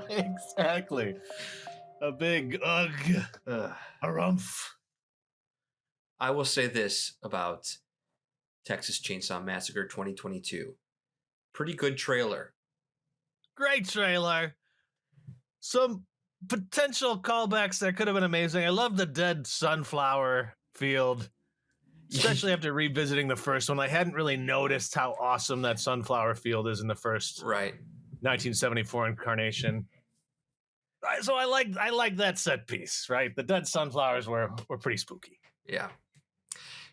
Exactly. A big ugh, Ugh. a rumph. I will say this about Texas Chainsaw Massacre 2022. Pretty good trailer. Great trailer. Some potential callbacks that could have been amazing. I love the dead sunflower field, especially after revisiting the first one. I hadn't really noticed how awesome that sunflower field is in the first Right. 1974 incarnation. So I like that set piece, right? The dead sunflowers were pretty spooky. Yeah.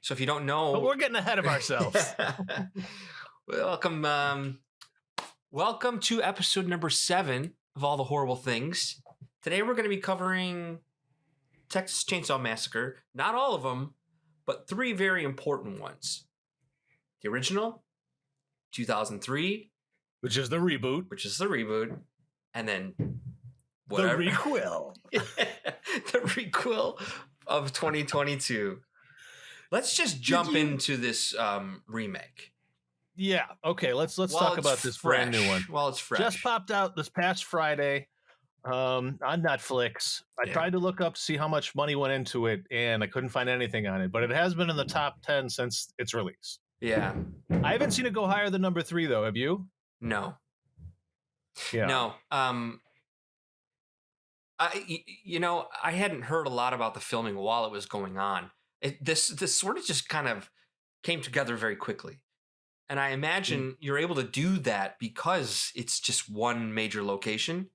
So if you don't know, But we're getting ahead of ourselves. Welcome to episode number 7 of All the Horrible Things. Today we're going to be covering Texas Chainsaw Massacre. Not all of them, but 3 very important ones. The original, 2003, which is the reboot, and then whatever. The requel. The requel of 2022. Let's just jump into this remake. Yeah. Okay. Let's talk about this brand new one. While it's fresh. Just popped out this past Friday on Netflix. I tried to look up to see how much money went into it, and I couldn't find anything on it. But it has been in the top 10 since its release. Yeah. I haven't seen it go higher than number 3 though. Have you? No. Yeah. No. I hadn't heard a lot about the filming while it was going on. This sort of just kind of came together very quickly. And I imagine you're able to do that because it's just one major location.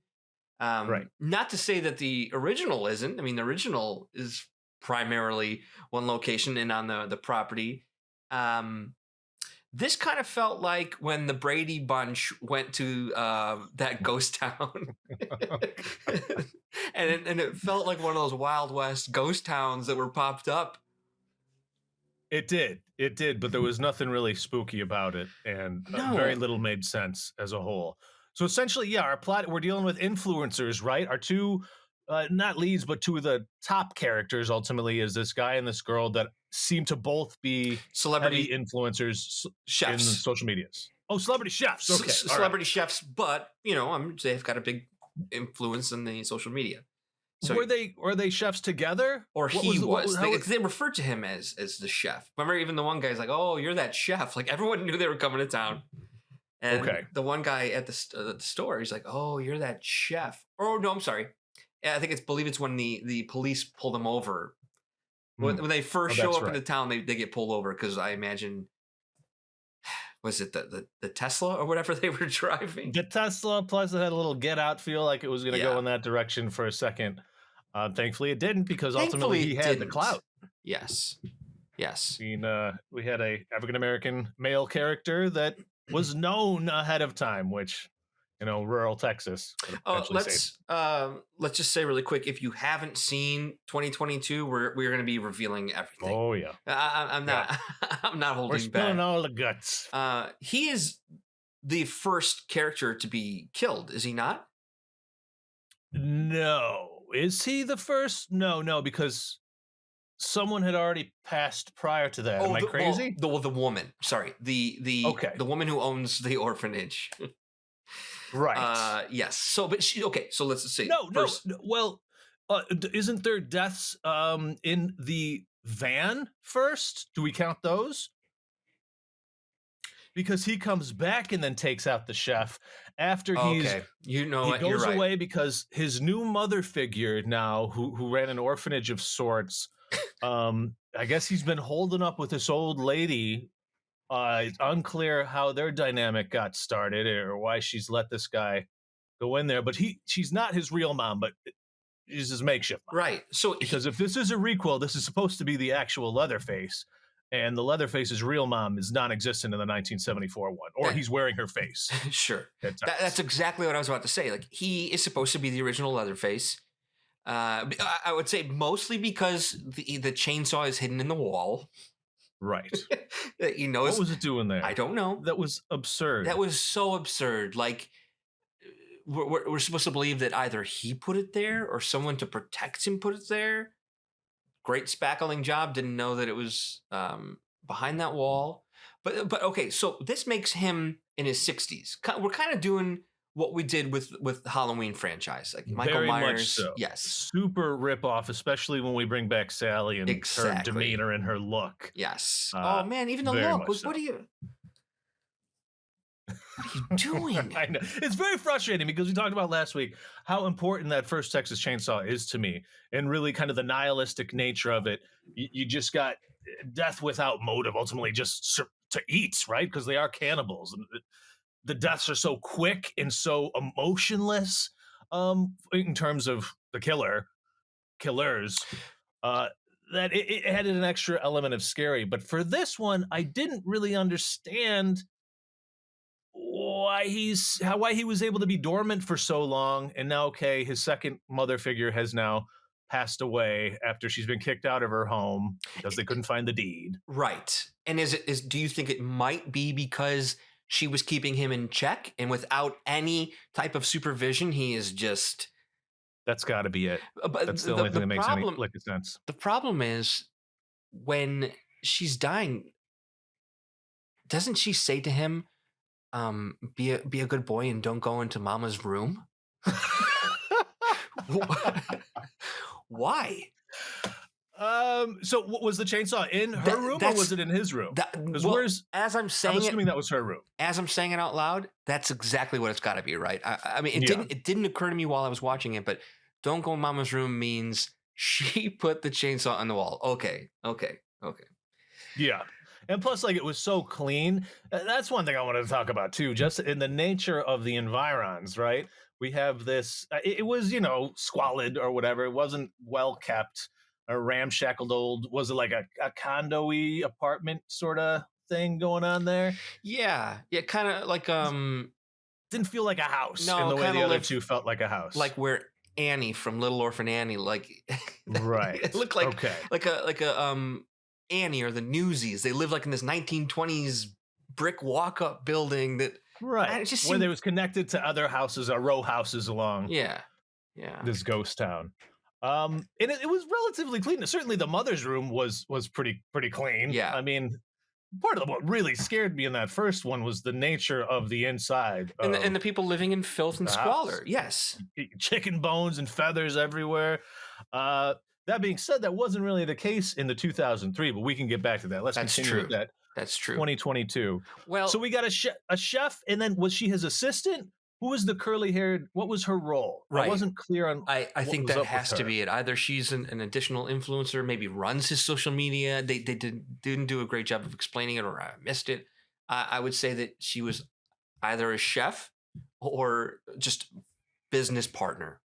Right. Not to say that the original isn't. I mean, the original is primarily one location and on the property. This kind of felt like when the Brady Bunch went to that ghost town. and it felt like one of those Wild West ghost towns that were popped up. It did, but there was nothing really spooky about it, and very little made sense as a whole. So essentially, our plot, we're dealing with influencers, right? Our two, not leads, but 2 of the top characters ultimately is this guy and this girl that seem to both be celebrity influencers, chefs in social medias. Oh, celebrity chefs. Okay. Celebrity chefs, but, they've got a big influence in the social media. So were they chefs together? Or he was. They referred to him as the chef. Remember, even the one guy's like, "Oh, you're that chef." Like everyone knew they were coming to town. And the one guy at the store, he's like, "Oh, you're that chef." Oh no, I'm sorry. I think believe it's when the police pull them over. When they first show up in the town, they get pulled over because I imagine. Was it the Tesla or whatever they were driving? The Tesla, plus it had a little Get Out feel like it was going to go in that direction for a second. Thankfully, it didn't because ultimately he had the clout. Yes. I mean, we had a African-American male character that was known ahead of time, which, rural Texas. Let's just say really quick, if you haven't seen 2022, we're going to be revealing everything. Oh yeah. I'm not I'm not holding back. We're spilling all the guts. He is the first character to be killed, is he not? No. Is he the first? No, because someone had already passed prior to that. Am I crazy? Well, the woman. Sorry. The woman who owns the orphanage. Right. Yes. So, but so let's say no. Well, isn't there deaths in the van first? Do we count those? Because he comes back and then takes out the chef after he goes away because his new mother figure now, who ran an orphanage of sorts, I guess he's been holding up with this old lady. It's unclear how their dynamic got started or why she's let this guy go in there. But she's not his real mom, but she's his makeshift mom. Right. So because if this is a requel, this is supposed to be the actual Leatherface. And the Leatherface's real mom is non-existent in the 1974 one, or he's wearing her face. Sure. That's exactly what I was about to say. Like, he is supposed to be the original Leatherface. I would say mostly because the chainsaw is hidden in the wall. Right. He knows. What was it doing there? I don't know. That was absurd. That was so absurd. Like, we're supposed to believe that either he put it there or someone to protect him put it there. Great spackling job. Didn't know that it was behind that wall. But okay, so this makes him in his 60s. We're kind of doing what we did with the Halloween franchise, like Michael Very Myers. Much so. Yes, super rip off, especially when we bring back Sally and her demeanor and her look. Yes. Oh man, even the look. What are you? What are you doing? I know. It's very frustrating because we talked about last week how important that first Texas Chainsaw is to me, and really kind of the nihilistic nature of it. You just got death without motive, ultimately just to eat, right? Because they are cannibals. And the deaths are so quick and so emotionless in terms of the killers, that it had an extra element of scary. But for this one, I didn't really understand why he was able to be dormant for so long, and now his second mother figure has now passed away after she's been kicked out of her home because they couldn't find the deed. Right. And do you think it might be because she was keeping him in check, and without any type of supervision, he is just... That's got to be it. But that's the only thing that makes any sense. The problem is, when she's dying, doesn't she say to him, be a good boy and don't go into mama's room? Why? So was the chainsaw in her room, or was it in his room? I'm assuming that was her room. As I'm saying it out loud, that's exactly what it's got to be, right? I mean, it didn't occur to me while I was watching it, but don't go in mama's room means she put the chainsaw on the wall. Okay. Yeah. And plus, it was so clean. That's one thing I wanted to talk about, too, just in the nature of the environs, right? We have this, it was, squalid or whatever. It wasn't well kept, a ramshackled old, was it like a condo-y apartment sort of thing going on there? Yeah, kind of like, didn't feel like a house in the way the other two felt like a house. Like where Annie from Little Orphan Annie, right. It looked like a Annie or the Newsies. They lived in this 1920s brick walk-up building that where they was connected to other houses or row houses along this ghost town. And it was relatively clean. Certainly the mother's room was pretty clean. Yeah. I mean, part of what really scared me in that first one was the nature of the inside. And the people living in filth and squalor. Yes. Chicken bones and feathers everywhere. That being said, that wasn't really the case in the 2003, but we can get back to that. Let's continue with that. That's true. 2022. Well, so we got a chef, and then was she his assistant? Who was the curly-haired? What was her role? Right. I wasn't clear on. I think that has to be it. Either she's an additional influencer, maybe runs his social media. They didn't do a great job of explaining it, or I missed it. I would say that she was either a chef or just business partner.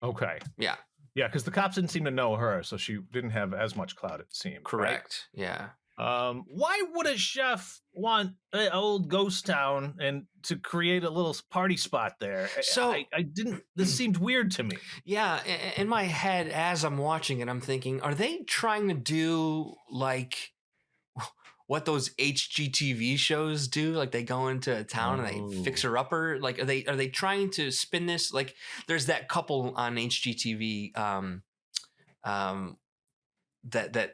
Okay. Yeah. Yeah, because the cops didn't seem to know her, so she didn't have as much clout, it seemed. Correct. Right? Yeah. Why would a chef want an old ghost town and to create a little party spot there? So I didn't. This seemed weird to me. Yeah, in my head as I'm watching it, I'm thinking, are they trying to do what those HGTV shows do? Like they go into a town and they fixer upper. Like are they trying to spin this? Like there's that couple on HGTV that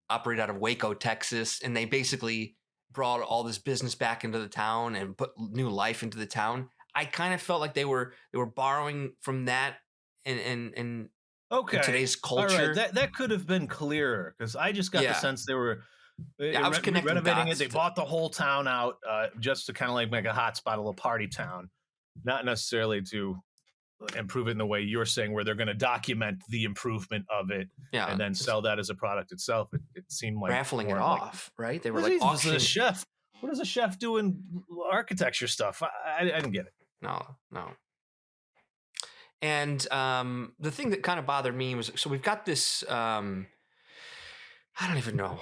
operate out of Waco, Texas, and they basically brought all this business back into the town and put new life into the town. I kind of felt like they were borrowing from that in today's culture. All right. That could have been clearer because I just got the sense they were I was renovating it. They bought the whole town out just to kind of make a hotspot, a little party town, not necessarily to improve it in the way you're saying, where they're going to document the improvement of it and then sell that as a product itself. It seemed like raffling it off, right? They were like auctioning. Chef. What does a chef do in architecture stuff? I didn't get it. No. And the thing that kind of bothered me was, so we've got this, I don't even know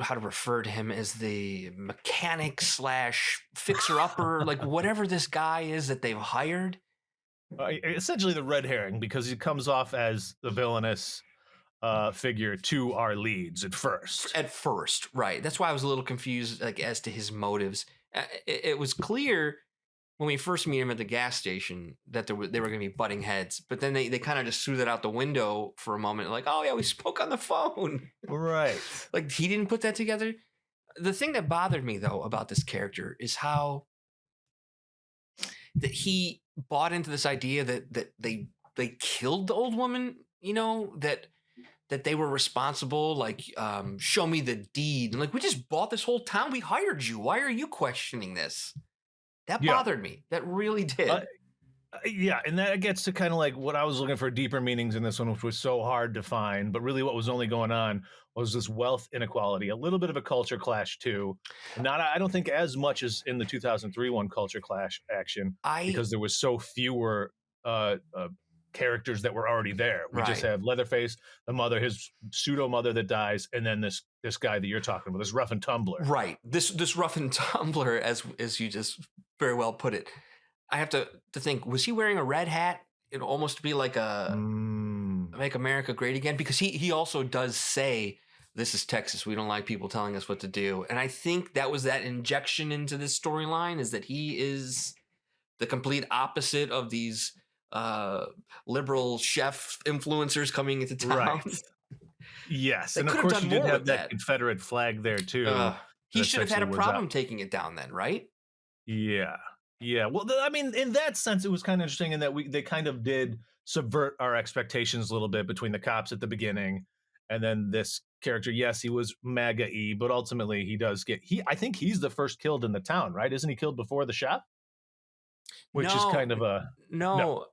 how to refer to him as the mechanic / fixer-upper, like whatever this guy is that they've hired. Essentially the red herring, because he comes off as the villainous figure to our leads at first. Right. That's why I was a little confused as to his motives. It was clear when we first meet him at the gas station that they were going to be butting heads, but then they kind of just threw that out the window for a moment. Like, oh yeah, we spoke on the phone. Right. Like he didn't put that together. The thing that bothered me though about this character is how that he bought into this idea that they killed the old woman, you know, that they were responsible, like, show me the deed. And like, we just bought this whole town. We hired you. Why are you questioning this? That bothered me. That really did. Yeah, and that gets to kind of like what I was looking for deeper meanings in this one, which was so hard to find. But really what was only going on was this wealth inequality, a little bit of a culture clash too. Not, I don't think as much as in the 2003 one, culture clash action, because there was so fewer characters that were already there. We just have Leatherface, the mother, his pseudo mother that dies, and then this guy that you're talking about, this rough and tumbler. Right. This rough and tumbler, as you just very well put it. I have to think, was he wearing a red hat? It almost be like a Make America Great Again, because he also does say, this is Texas. We don't like people telling us what to do. And I think that was that injection into this storyline, is that he is the complete opposite of these liberal chef influencers coming into town. Right. Yes. And of course you did have that Confederate flag there too. He should have had a problem taking it down then, right? Yeah. Yeah, well, I mean, in that sense, it was kind of interesting in that they kind of did subvert our expectations a little bit between the cops at the beginning, and then this character. Yes, he was MAGA-y, but ultimately he does get. I think he's the first killed in the town, right? Isn't he killed before the chef? Which is kind of a no.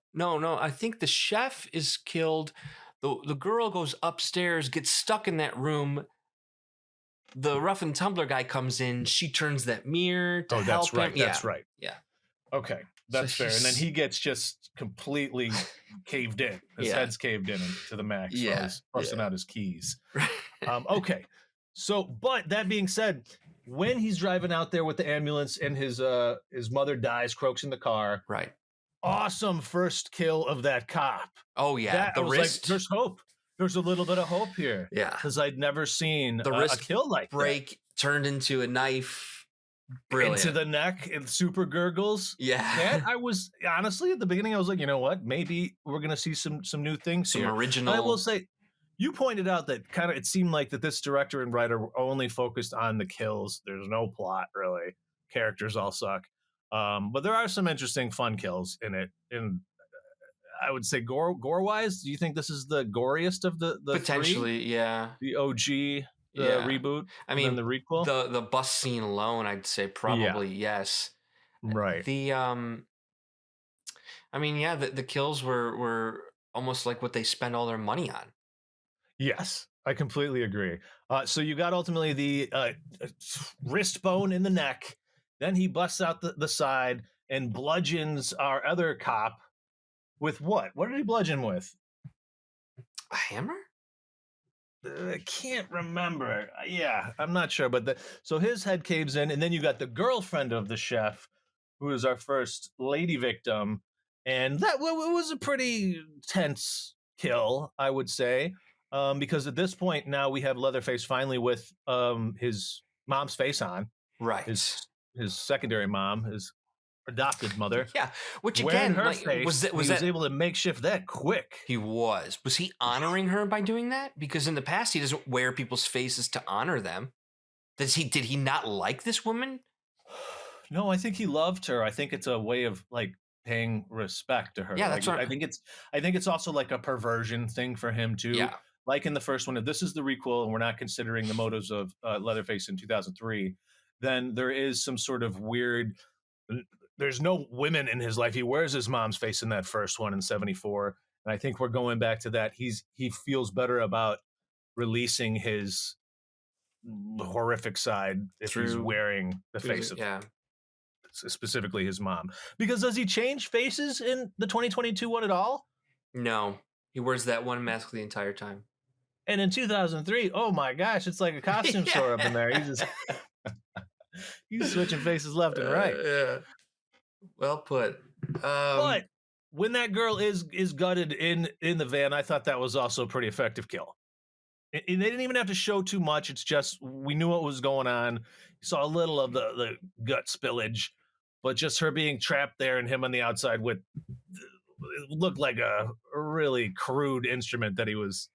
I think the chef is killed. The girl goes upstairs, gets stuck in that room. The rough and tumbler guy comes in. She turns that mirror to help him. That's right. Yeah. Okay, that's fair. And then he gets just completely caved in. His head's caved in to the max. Yeah, he's busting out his keys. Okay, so but that being said, when he's driving out there with the ambulance and his mother dies, croaks in the car. Right. Awesome first kill of that cop. Oh yeah, the wrist. Like, there's hope. There's a little bit of hope here. Yeah, because I'd never seen the wrist a kill like break that. Turned into a knife. Brilliant. Into the neck and super gurgles. Yeah. I was honestly at the beginning, I was like, you know what? Maybe we're gonna see some new things here. Some original. I will say, you pointed out that kind of it seemed like that this director and writer were only focused on the kills. There's no plot really. Characters all suck. But there are some interesting fun kills in it. And I would say gore wise, do you think this is the goriest of the potentially? Three? Yeah. The OG. The reboot, I mean, the requel, the bus scene alone, I'd say probably yes. Right. The I mean, yeah, the kills were almost like what they spend all their money on. Yes, I completely agree. So you got ultimately the wrist bone in the neck. Then he busts out the side and bludgeons our other cop with what? What did he bludgeon with? A hammer? I can't remember. Yeah, I'm not sure. But so his head caves in, and then you got the girlfriend of the chef, who is our first lady victim, and that was a pretty tense kill, I would say, because at this point now we have Leatherface finally with his mom's face on, right? His secondary mom, his adopted mother. Yeah, which again, her face, was able to makeshift that quick. He was he honoring her by doing that? Because in the past he doesn't wear people's faces to honor them. Did he not like this woman? No, I think he loved her. I think it's a way of like paying respect to her. Yeah, that's I think it's also like a perversion thing for him too. Yeah. Like in the first one, if this is the requel and we're not considering the motives of Leatherface in 2003, then there is some sort of weird. There's no women in his life. He wears his mom's face in that first one in 74. And I think we're going back to that. He feels better about releasing his horrific side if he's wearing the face of specifically his mom. Because does he change faces in the 2022 one at all? No. He wears that one mask the entire time. And in 2003, oh my gosh, it's like a costume store up in there. He's switching faces left and right. Yeah. Well put. But when that girl is gutted in the van, I thought that was also a pretty effective kill. And they didn't even have to show too much. It's just we knew what was going on. You saw a little of the gut spillage, but just her being trapped there and him on the outside with it looked like a really crude instrument that he was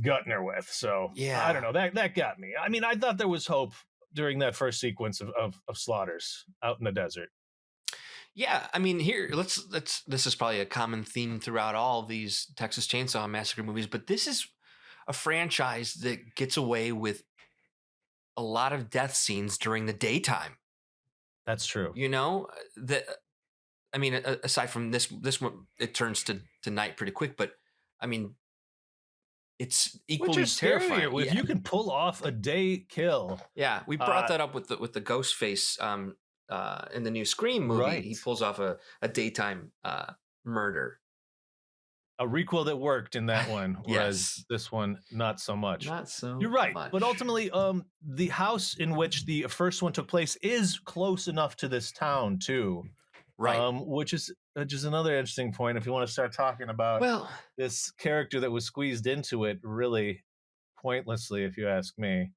gutting her with. So yeah, I don't know. That got me. I mean, I thought there was hope during that first sequence of slaughters out in the desert. Yeah, I mean, here let's this is probably a common theme throughout all of these Texas Chainsaw Massacre movies, but this is a franchise that gets away with a lot of death scenes during the daytime. That's true. You know, I mean, aside from this one, it turns to night pretty quick, but I mean, it's equally terrifying. If you can pull off a day kill. Yeah, we brought that up with the ghost face in the new Scream movie. Right. He pulls off a daytime murder. A requel that worked in that one, whereas this one not so much. You're right, but ultimately, the house in which the first one took place is close enough to this town too. Right. Which is another interesting point if you want to start talking about this character that was squeezed into it really pointlessly, if you ask me.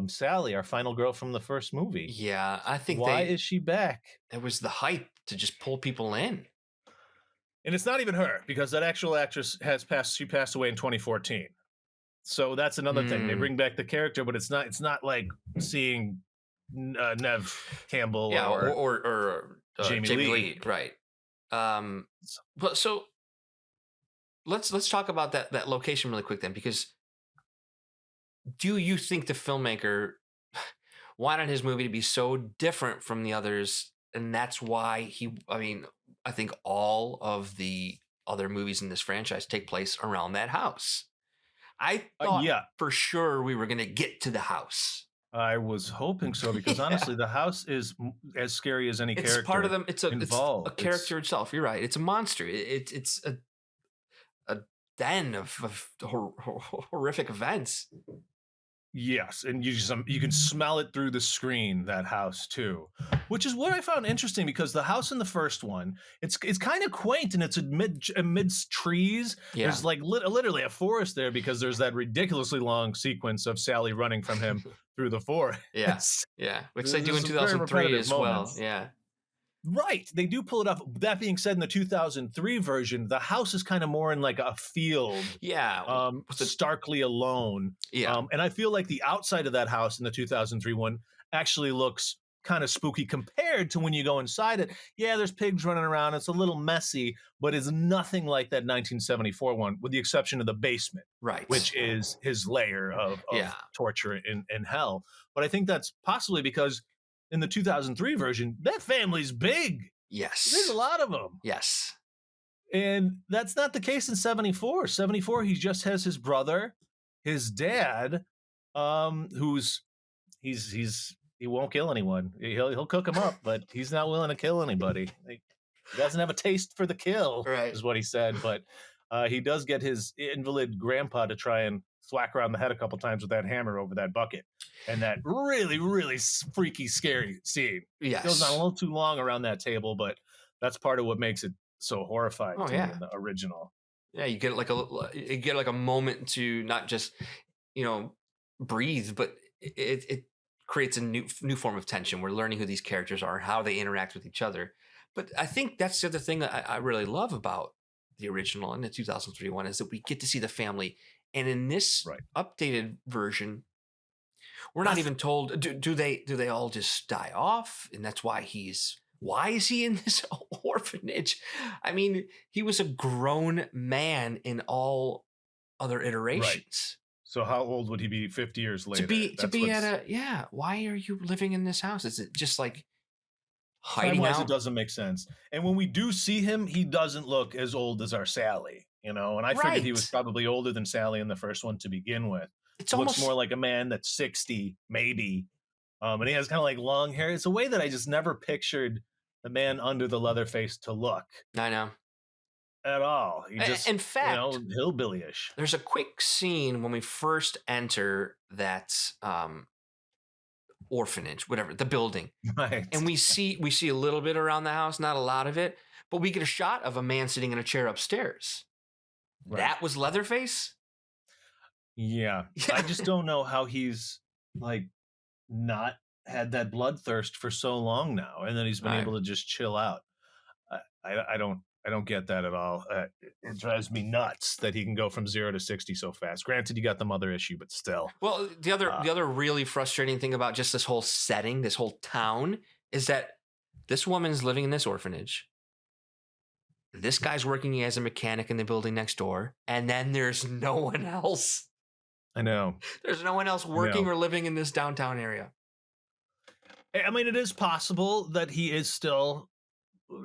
Sally, our final girl from the first movie. Yeah, I think why is she back? It was the hype to just pull people in. And it's not even her, because that actual actress she passed away in 2014. So that's another thing. They bring back the character, but it's not like seeing Nev Campbell or Jamie Lee. Right. But so let's talk about that location really quick then, because do you think the filmmaker wanted his movie to be so different from the others, and that's why I think all of the other movies in this franchise take place around that house? I thought for sure we were going to get to the house. I was hoping so, because honestly, the house is as scary as any character. It's part of them. It's a character itself. You're right. It's a monster. It's a den of horrific events. Yes, and you can smell it through the screen, that house too, which is what I found interesting, because the house in the first one, it's kind of quaint, and it's amidst trees. Yeah. There's like literally a forest there, because there's that ridiculously long sequence of Sally running from him through the forest. Yeah, which they do in 2003 as well. Yeah. Right, they do pull it off. That being said, in the 2003 version, the house is kind of more in like a field. Yeah. Starkly alone. Yeah. And I feel like the outside of that house in the 2003 one actually looks kind of spooky compared to when you go inside it. Yeah, there's pigs running around. It's a little messy, but it's nothing like that 1974 one, with the exception of the basement. Right. Which is his lair of torture in hell. But I think that's possibly because in the 2003 version, that family's big. Yes. There's a lot of them. Yes. And that's not the case in 74. 74, he just has his brother, his dad, he won't kill anyone. He'll cook them up, but he's not willing to kill anybody. He doesn't have a taste for the kill, is what he said. But he does get his invalid grandpa to try and thwack around the head a couple times with that hammer over that bucket. And that really, really freaky, scary scene. Yes. It goes on a little too long around that table, but that's part of what makes it so horrifying to me in the original. Yeah, you get like a moment to not just, breathe, but it creates a new form of tension. We're learning who these characters are, how they interact with each other. But I think that's the other thing that I really love about the original and the 2003 one, is that we get to see the family. And in this updated version, we're not even told, do they all just die off? And that's why why is he in this orphanage? I mean, he was a grown man in all other iterations. Right. So how old would he be 50 years later? Why are you living in this house? Is it just like hiding out? It doesn't make sense. And when we do see him, he doesn't look as old as our Sally, and I figured he was probably older than Sally in the first one to begin with. It looks more like a man that's 60, maybe. And he has kind of like long hair. It's a way that I just never pictured the man under the leather face to look. I know. At all. He just, in fact, hillbilly-ish. There's a quick scene when we first enter that orphanage, whatever, the building. Right. And we see a little bit around the house, not a lot of it, but we get a shot of a man sitting in a chair upstairs. Right. That was Leatherface? Yeah. I just don't know how he's like not had that bloodthirst for so long now, and then he's been able to just chill out. I don't get that at all. It drives me nuts that he can go from 0 to 60 so fast. Granted, you got the mother issue, but still. Well, the other really frustrating thing about just this whole setting, this whole town, is that This woman's living in this orphanage. This guy's working as a mechanic in the building next door. And then there's no one else. I know. There's no one else working or living in this downtown area. I mean, it is possible that he is still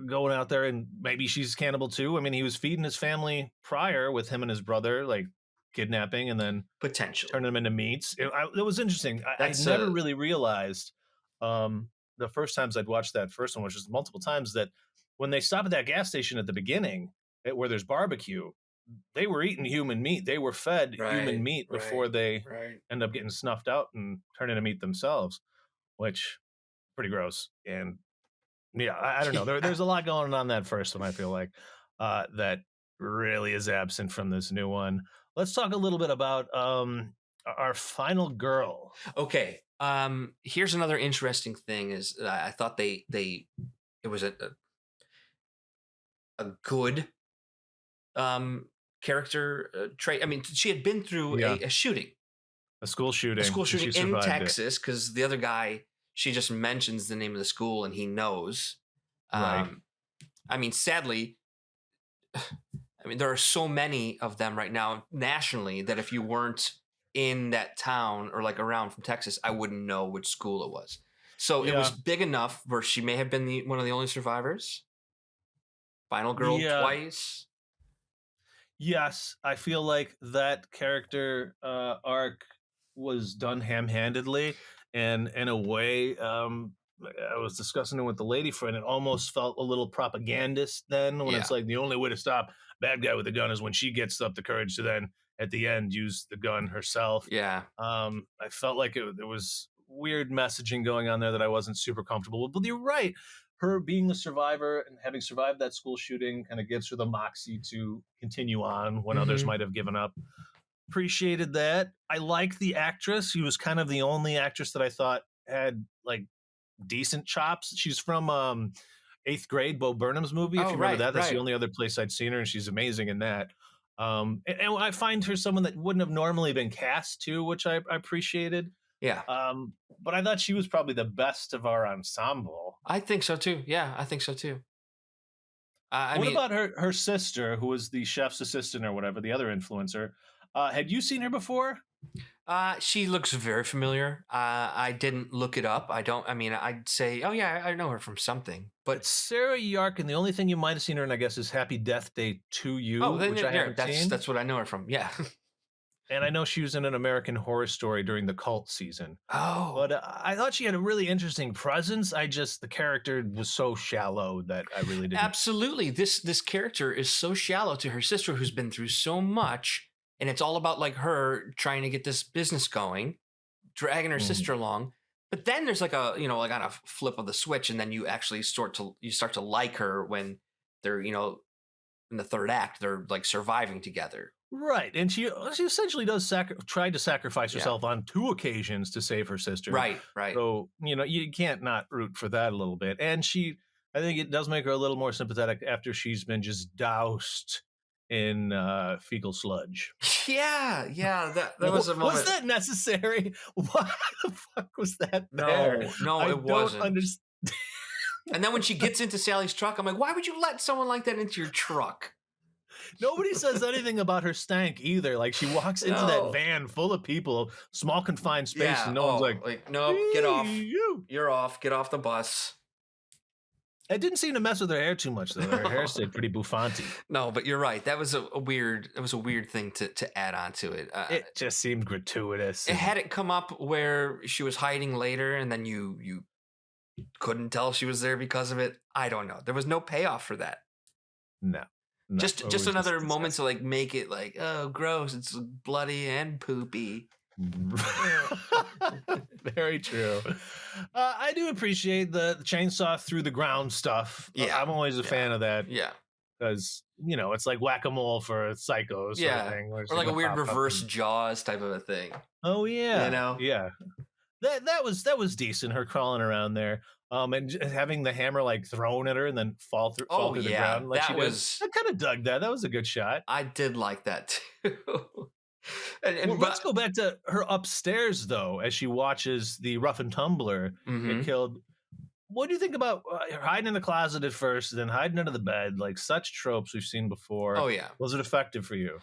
going out there, and maybe she's cannibal too. I mean, he was feeding his family prior with him and his brother, like kidnapping and then potentially turning them into meats. It was interesting. I never really realized the first times I'd watched that first one, which was multiple times, that when they stop at that gas station at the beginning where there's barbecue, they were eating human meat. They were fed human meat before they end up getting snuffed out and turning into meat themselves, which pretty gross. And yeah, I don't know. There's a lot going on that first one, I feel like, that really is absent from this new one. Let's talk a little bit about our final girl. Okay. Here's another interesting thing is I thought it was a good character trait. I mean, she had been through a shooting. A school shooting in Texas, because the other guy, she just mentions the name of the school and he knows. I mean, sadly, there are so many of them right now nationally that if you weren't in that town or like around from Texas, I wouldn't know which school it was. So it was big enough where she may have been one of the only survivors. Final girl twice. Yes, I feel like that character arc was done ham-handedly, and in a way, I was discussing it with the lady friend. It almost felt a little propagandist then, when it's like the only way to stop bad guy with a gun is when she gets up the courage to then at the end use the gun herself. Yeah. I felt like there was weird messaging going on there that I wasn't super comfortable with. But you're right. Her being a survivor and having survived that school shooting kind of gives her the moxie to continue on when others might have given up. Appreciated that. I like the actress. She was kind of the only actress that I thought had like decent chops. She's from 8th Grade, Bo Burnham's movie. If you remember that, that's the only other place I'd seen her, and she's amazing in that. And I find her someone that wouldn't have normally been cast too, which I appreciated. Yeah. But I thought she was probably the best of our ensemble. I think so too. Yeah, I think so too. What about her sister, who was the chef's assistant or whatever, the other influencer? Had you seen her before? She looks very familiar. I didn't look it up. I'd say, oh yeah, I know her from something. But it's Sarah Yarkin. The only thing you might have seen her in, I guess, is Happy Death Day to You, which I haven't seen. That's what I know her from. Yeah. And I know she was in an American Horror Story during the cult season. Oh. But I thought she had a really interesting presence. The character was so shallow that I really didn't. Absolutely. This character is so shallow to her sister, who's been through so much. And it's all about like her trying to get this business going, dragging her sister along. But then there's like on a flip of the switch, and then you actually start to like her when they're, in the third act, they're like surviving together. She essentially does try to sacrifice herself on 2 occasions to save her sister. Right. So, you can't not root for that a little bit. And I think it does make her a little more sympathetic after she's been just doused in fecal sludge. Yeah, that was a moment. Was that necessary? Why the fuck was that there? No, it wasn't. Understand. And then when she gets into Sally's truck, I'm like, why would you let someone like that into your truck? Nobody says anything about her stank either. Like, she walks into that van full of people, small confined space, and no one's like, no, get off. You're off. Get off the bus. It didn't seem to mess with her hair too much, though. Her hair stayed pretty bouffanty. No, but you're right. That was a weird thing to add on to it. It just seemed gratuitous. It had it come up where she was hiding later, and then you couldn't tell she was there because of it. I don't know. There was no payoff for that. No. Just another moment to like make it like, oh, gross. It's bloody and poopy. Very true. I do appreciate the chainsaw through the ground stuff. Yeah, I'm always a fan of that. Yeah, because it's like whack-a-mole for psychos. Yeah, or like a weird reverse Jaws type of a thing. Oh yeah, yeah. That was decent. Her crawling around there, and having the hammer like thrown at her and then fall through the ground. Like I kind of dug that. That was a good shot. I did like that too. Let's go back to her upstairs though, as she watches the rough and tumbler get killed. what do you think about hiding in the closet at first, then hiding under the bed? Like such tropes we've seen before. Oh yeah. Was it effective for you?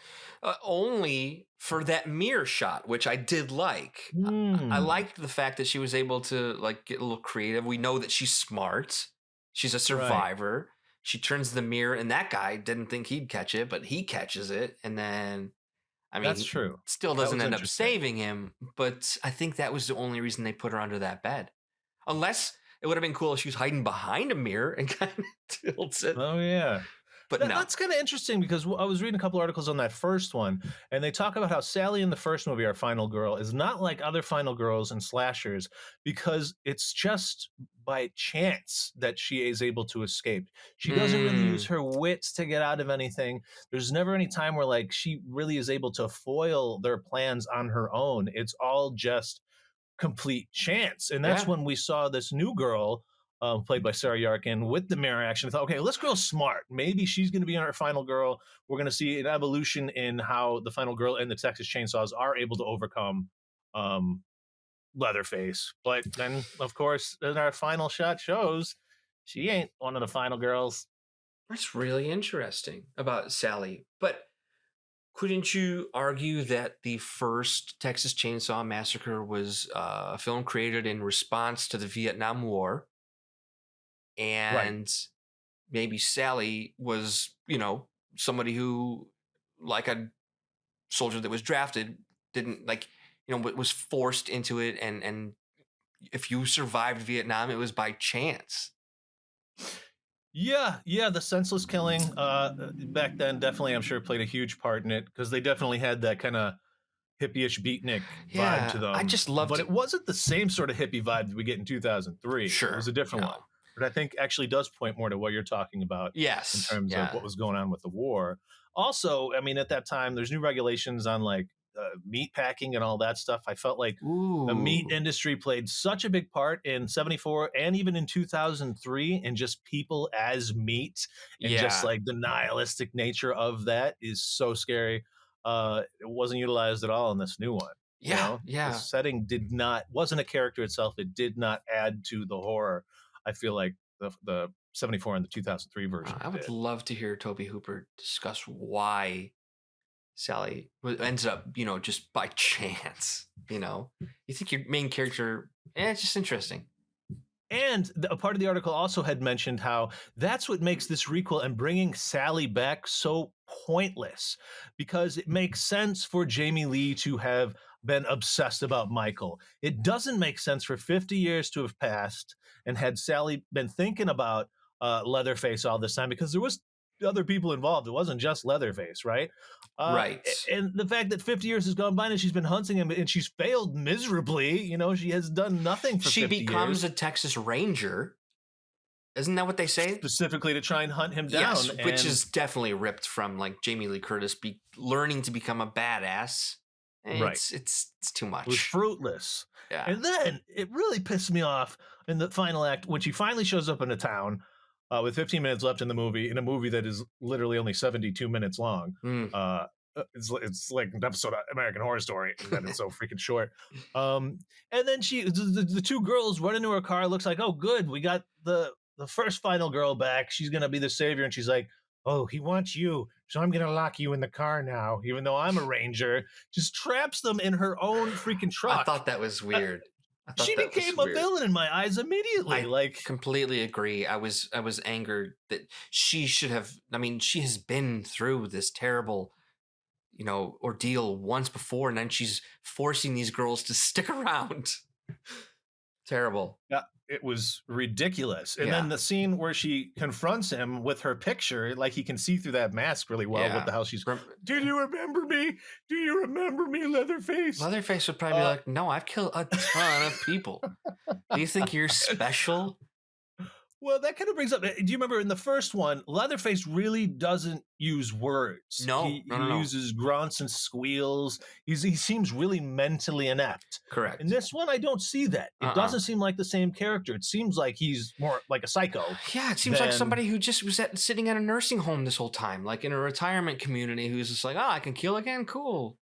Only for that mirror shot, which I did like. I liked the fact that she was able to like get a little creative. We know that she's smart. She's a survivor. Right. She turns the mirror, and that guy didn't think he'd catch it, but he catches it, and then. I mean, that's true. Still doesn't end up saving him, but I think that was the only reason they put her under that bed. Unless it would have been cool if she was hiding behind a mirror and kind of tilts it. Oh, yeah. But no. That's kind of interesting because I was reading a couple articles on that first one, and they talk about how Sally in the first movie, our final girl, is not like other final girls and slashers because it's just by chance that she is able to escape. She doesn't really use her wits to get out of anything. There's never any time where like she really is able to foil their plans on her own. It's all just complete chance. And that's when we saw this new girl played by Sarah Yarkin with the mirror action. I thought, okay, this girl's smart. Maybe she's going to be our final girl. We're going to see an evolution in how the final girl and the Texas Chainsaws are able to overcome Leatherface. But then, of course, as our final shot shows, she ain't one of the final girls. That's really interesting about Sally. But couldn't you argue that the first Texas Chainsaw Massacre was a film created in response to the Vietnam War? And maybe Sally was, somebody who, like a soldier that was drafted, didn't was forced into it. And if you survived Vietnam, it was by chance. Yeah, the senseless killing back then definitely, I'm sure, played a huge part in it because they definitely had that kind of hippie-ish beatnik vibe to them. I just loved it. But it wasn't the same sort of hippie vibe that we get in 2003. Sure. It was a different one. But I think actually does point more to what you're talking about. Yes. In terms of what was going on with the war. Also, I mean, at that time, there's new regulations on like meat packing and all that stuff. I felt like the meat industry played such a big part in 74 and even in 2003, and just people as meat and just like the nihilistic nature of that is so scary. It wasn't utilized at all in this new one. The setting wasn't a character itself. It did not add to the horror. I feel like the 74 and the 2003 version. I would love to hear Toby Hooper discuss why Sally ends up, just by chance. You think your main character, it's just interesting. And a part of the article also had mentioned how that's what makes this requel and bringing Sally back so pointless, because it makes sense for Jamie Lee to have been obsessed about Michael. It doesn't make sense for 50 years to have passed and had Sally been thinking about Leatherface all this time, because there was other people involved. It wasn't just Leatherface, right? Right. And the fact that 50 years has gone by and she's been hunting him and she's failed miserably, she has done nothing for 50 years. She becomes a Texas Ranger. Isn't that what they say? Specifically to try and hunt him down. Yes, which is definitely ripped from like Jamie Lee Curtis learning to become a badass. It's too much. It was fruitless. Yeah. And then it really pissed me off in the final act when she finally shows up in a town with 15 minutes left in the movie, in a movie that is literally only 72 minutes long. It's like an episode of American Horror Story, and then it's so freaking short. And then the two girls run into her car. Looks like, oh, good, we got the first final girl back. She's gonna be the savior, and she's like, oh, he wants you, so I'm gonna lock you in the car now, even though I'm a ranger. Just traps them in her own freaking truck. I thought that was weird. She became a villain in my eyes immediately. I completely agree. I was angered that she should have. I mean, she has been through this terrible, ordeal once before, and then she's forcing these girls to stick around. Terrible. Yeah, it was ridiculous. And then the scene where she confronts him with her picture, like he can see through that mask really well what the hell she's... Do you remember me? Do you remember me, Leatherface? Leatherface would probably be like, no, I've killed a ton of people. Do you think you're special? Well, that kind of brings up... Do you remember in the first one, Leatherface really doesn't use words. No, he no. uses grunts and squeals. He seems really mentally inept. Correct. In this one, I don't see that. It doesn't seem like the same character. It seems like he's more like a psycho. Yeah, it seems like somebody who just was sitting at a nursing home this whole time, like in a retirement community, who's just like, I can kill again? Cool.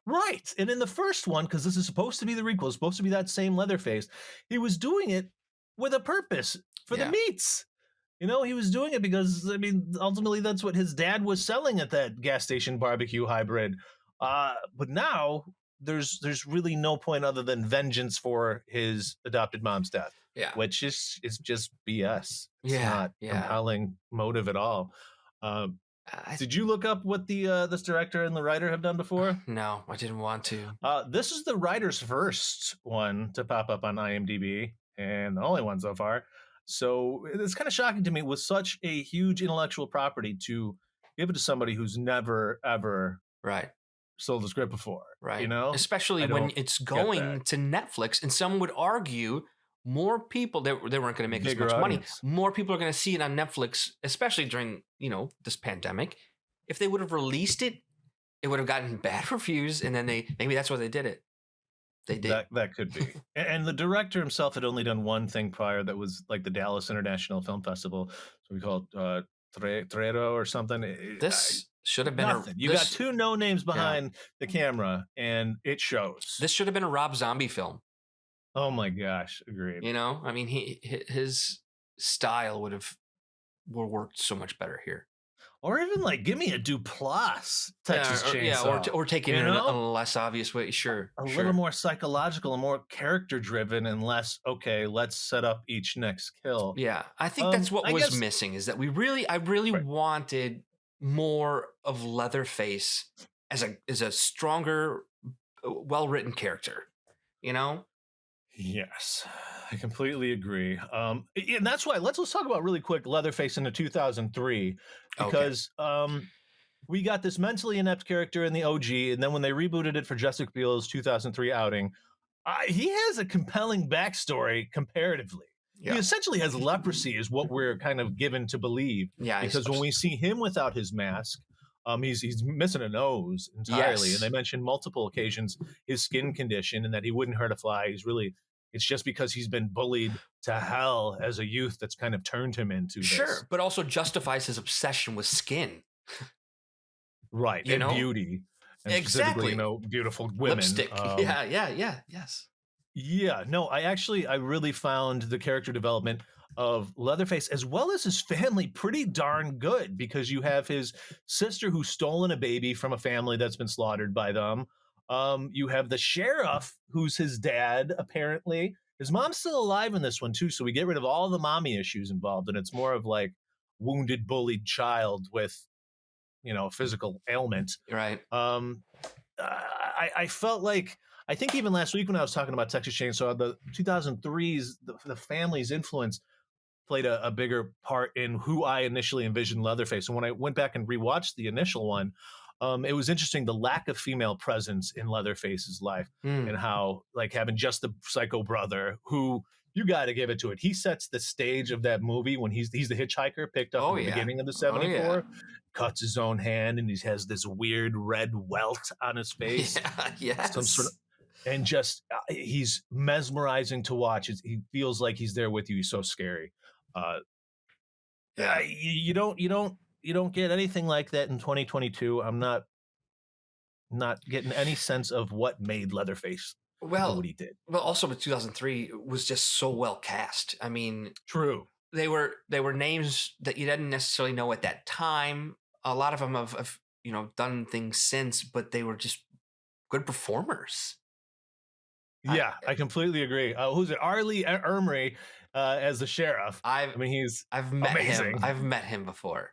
Right. And in the first one, because this is supposed to be the requel, supposed to be that same Leatherface, he was doing it with a purpose for the meats. You know, he was doing it because, I mean, ultimately that's what his dad was selling at that gas station barbecue hybrid. But now there's really no point other than vengeance for his adopted mom's death. Yeah. Which is just BS. It's not compelling motive at all. Did you look up what the this director and the writer have done before? No, I didn't want to. This is the writer's first one to pop up on IMDb, and the only one so far. So it's kind of shocking to me with such a huge intellectual property to give it to somebody who's never ever sold a script before. Right. You know, especially when it's going to Netflix, and some would argue more people they weren't going to make as much money. More people are going to see it on Netflix, especially during, you know, this pandemic. If they would have released it, it would have gotten bad reviews, and then maybe that's why they did it. They did. That could be. And the director himself had only done one thing prior, that was like the Dallas International Film Festival. So we call it Trero or something. This should have been nothing. You got two no names behind the camera, and it shows. This should have been a Rob Zombie film. Oh my gosh, agreed. You know, I mean, his style would have worked so much better here. Or even like, give me a Duplass Texas Chainsaw. Or take it in a less obvious way. Sure, a little more psychological and more character driven, and less, okay, let's set up each next kill. Yeah, I think that's what was missing, is that I really wanted more of Leatherface as a stronger, well written character. You know. Yes, I completely agree. And that's why let's talk about really quick Leatherface in the 2003, because we got this mentally inept character in the OG, and then when they rebooted it for Jessica Biel's 2003 outing, he has a compelling backstory comparatively. Yeah. He essentially has leprosy, is what we're kind of given to believe. Yeah, because when we see him without his mask, he's missing a nose entirely, and they mentioned multiple occasions his skin condition and that he wouldn't hurt a fly. It's just because he's been bullied to hell as a youth that's kind of turned him into this. Sure, but also justifies his obsession with skin. Right, and beauty. And exactly. You know, beautiful women. Lipstick. Yes. Yeah, no, I really found the character development of Leatherface, as well as his family, pretty darn good, because you have his sister who's stolen a baby from a family that's been slaughtered by them. You have the sheriff who's his dad, apparently. His mom's still alive in this one too, so we get rid of all the mommy issues involved, and it's more of like wounded, bullied child with, you know, physical ailment. Right. I felt like, I think even last week when I was talking about Texas Chainsaw, the 2003's, the family's influence played a bigger part in who I initially envisioned Leatherface. And when I went back and rewatched the initial one, it was interesting, the lack of female presence in Leatherface's life, and how, like, having just the psycho brother who, you got to give it to it, he sets the stage of that movie when he's the hitchhiker picked up in the beginning of the 74, cuts his own hand, and he has this weird red welt on his face. Some sort of, and just he's mesmerizing to watch. He feels like he's there with you. He's so scary. You don't get anything like that in 2022. I'm not getting any sense of what made Leatherface what he did. Well, also with 2003 was just so well cast. I mean, true. They were names that you didn't necessarily know at that time. A lot of them have done things since, but they were just good performers. Yeah, I completely agree. Who's it? Arlie Ermery as the sheriff. I've met amazing. I've met him before.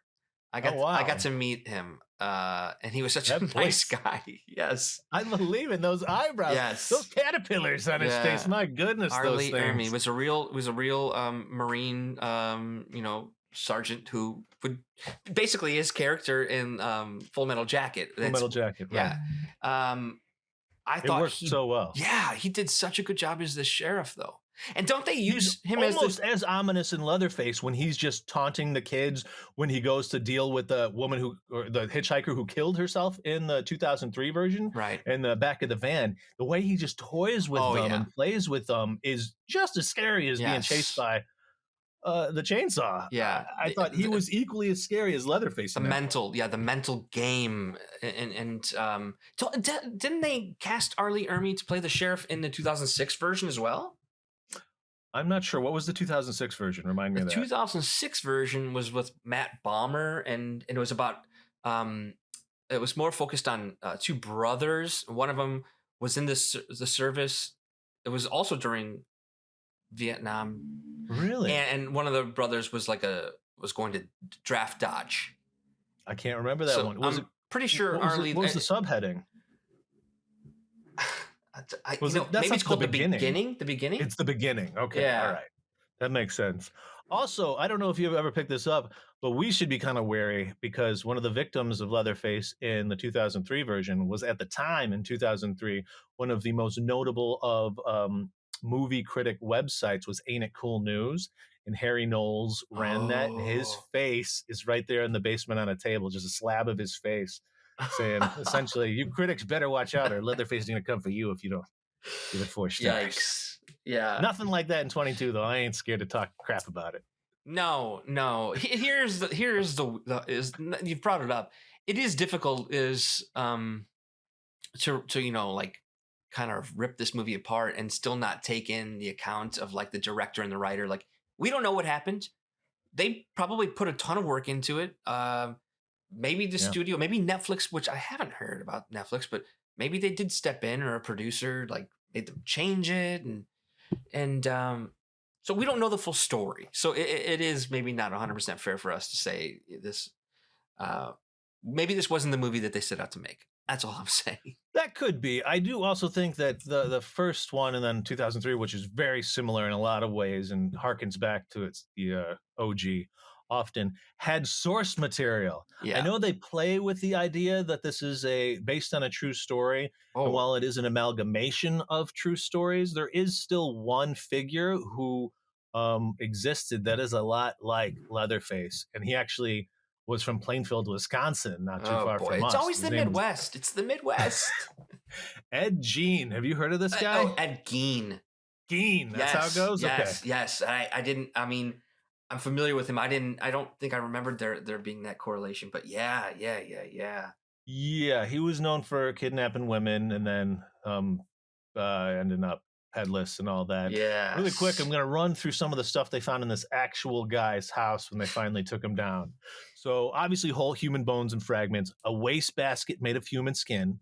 I got to meet him, and he was such a nice guy. Yes, I believe in those eyebrows. Yes, those caterpillars on his face. My goodness, Arlie Ermery was a real Marine, sergeant who would basically his character in Full Metal Jacket. Full Metal Jacket. Right. Yeah. I thought it worked so well. Yeah, he did such a good job as the sheriff, though. And don't they use him almost as ominous in Leatherface when he's just taunting the kids when he goes to deal with the woman or the hitchhiker who killed herself in the 2003 version, right? In the back of the van, the way he just toys with them and plays with them is just as scary as being chased by the chainsaw. Yeah, I thought he was equally as scary as Leatherface. The mental game, and didn't they cast Arlie Ermey to play the sheriff in the 2006 version as well? I'm not sure. What was the 2006 version? Remind me of The that. 2006 version was with Matt Bomer, and it was about it was more focused on two brothers. One of them was in the service. It was also during Vietnam. Really? And one of the brothers was was going to draft dodge. I can't remember that one. Was I'm pretty sure what was the subheading? Maybe it's called The Beginning. The Beginning? It's The Beginning. Okay. Yeah. All right. That makes sense. Also, I don't know if you've ever picked this up, but we should be kind of wary because one of the victims of Leatherface in the 2003 version was at the time in 2003, one of the most notable of movie critic websites was Ain't It Cool News. And Harry Knowles ran that. And his face is right there in the basement on a table, just a slab of his face saying, essentially, you critics better watch out or Leatherface is going to come for you if you don't give it 4 stars. Yikes. Yeah. Nothing like that in 22, though. I ain't scared to talk crap about it. No. Here's the you've brought it up. It is difficult to like kind of rip this movie apart and still not take in the account of like the director and the writer. Like, we don't know what happened. They probably put a ton of work into it. Maybe the studio, maybe Netflix, which I haven't heard about Netflix, but maybe they did step in, or a producer like made them change it, and so we don't know the full story. So it is maybe not 100% fair for us to say this. Maybe this wasn't the movie that they set out to make. That's all I'm saying. That could be. I do also think that the first one and then 2003, which is very similar in a lot of ways and harkens back to the OG, often had source material. Yeah. I know they play with the idea that this is based on a true story. And while it is an amalgamation of true stories, there is still one figure who existed that is a lot like Leatherface. And he actually was from Plainfield, Wisconsin, not too far from us. It's always the Midwest. It's the Midwest. Ed Gein. Have you heard of this guy? Ed Gein. Gein. That's how it goes? Yes. I didn't, I mean, I'm familiar with him. I don't think I remembered there being that correlation, but yeah. Yeah, he was known for kidnapping women and then ending up headless and all that. Yeah. Really quick, I'm going to run through some of the stuff they found in this actual guy's house when they finally took him down. So obviously whole human bones and fragments, a wastebasket made of human skin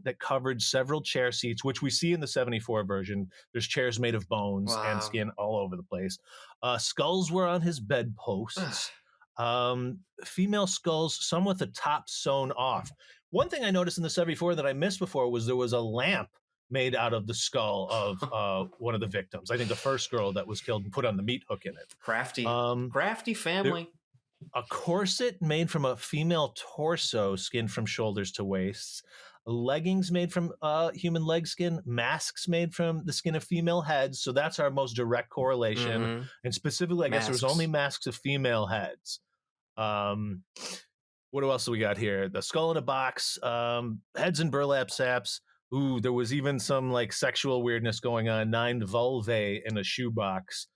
that covered several chair seats, which we see in the 74 version. There's chairs made of bones and skin all over the place. Skulls were on his bedposts. Female skulls, some with the top sewn off. One thing I noticed in the 74 that I missed before was there was a lamp made out of the skull of one of the victims. I think the first girl that was killed and put on the meat hook in it. Crafty family. A corset made from a female torso, skin from shoulders to waists. Leggings made from human leg skin. Masks made from the skin of female heads. So that's our most direct correlation. Mm-hmm. And specifically, I guess there was only masks of female heads. What else do we got here? The skull in a box, heads in burlap sacks. Ooh, there was even some like sexual weirdness going on. 9 vulvae in a shoebox,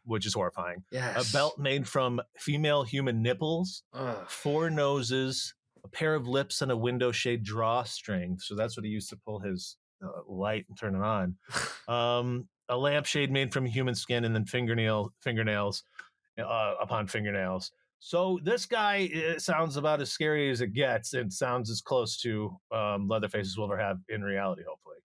which is horrifying. Yes. A belt made from female human nipples, 4 noses, a pair of lips, and a window shade drawstring. So that's what he used to pull his light and turn it on. A lampshade made from human skin, and then fingernails upon fingernails. So this guy sounds about as scary as it gets, and sounds as close to Leatherface as we'll ever have in reality, hopefully.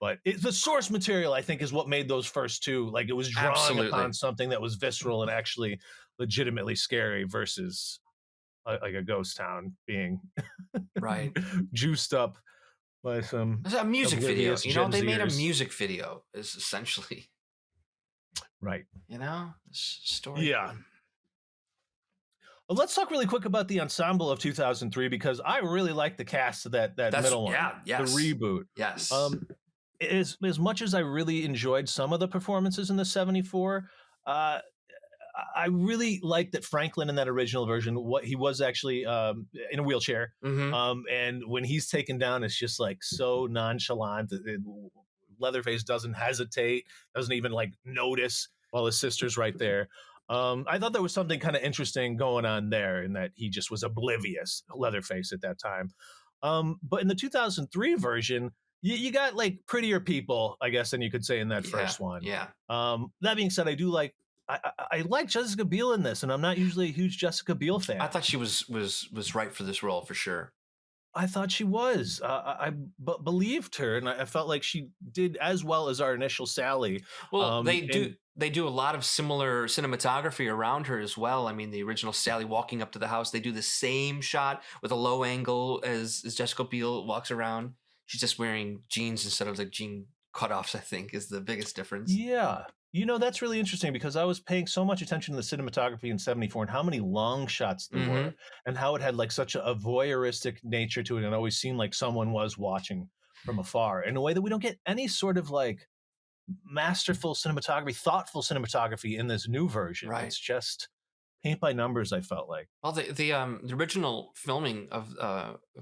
But the source material, I think, is what made those first two, like it was drawing upon something that was visceral and actually legitimately scary versus like a ghost town being right juiced up by some. It's a music video. You know, they made a music video, is essentially. Right. You know, story. Yeah. Let's talk really quick about the ensemble of 2003 because I really like the cast of that middle one. Yeah, yes. The reboot. Yes. As much as I really enjoyed some of the performances in the 74, I really liked that Franklin in that original version, what he was actually in a wheelchair. Mm-hmm. And when he's taken down, it's just like so nonchalant. Leatherface doesn't hesitate, doesn't even like notice while his sister's right there. I thought there was something kind of interesting going on there in that he just was oblivious, Leatherface, at that time. But in the 2003 version, you got like prettier people, I guess, than you could say in that first one. Yeah. That being said, I do like I like Jessica Biel in this, and I'm not usually a huge Jessica Biel fan. I thought she was right for this role for sure. I thought she was. I believed her, and I felt like she did as well as our initial Sally. Well, they do a lot of similar cinematography around her as well. I mean, the original Sally walking up to the house, they do the same shot with a low angle as Jessica Biel walks around. She's just wearing jeans instead of like jean cutoffs, I think, is the biggest difference. Yeah. That's really interesting because I was paying so much attention to the cinematography in 74 and how many long shots there were and how it had like such a voyeuristic nature to it. And it always seemed like someone was watching from afar in a way that we don't get any sort of like masterful cinematography, thoughtful cinematography in this new version. Right. It's just paint by numbers, I felt like. Well, the original filming of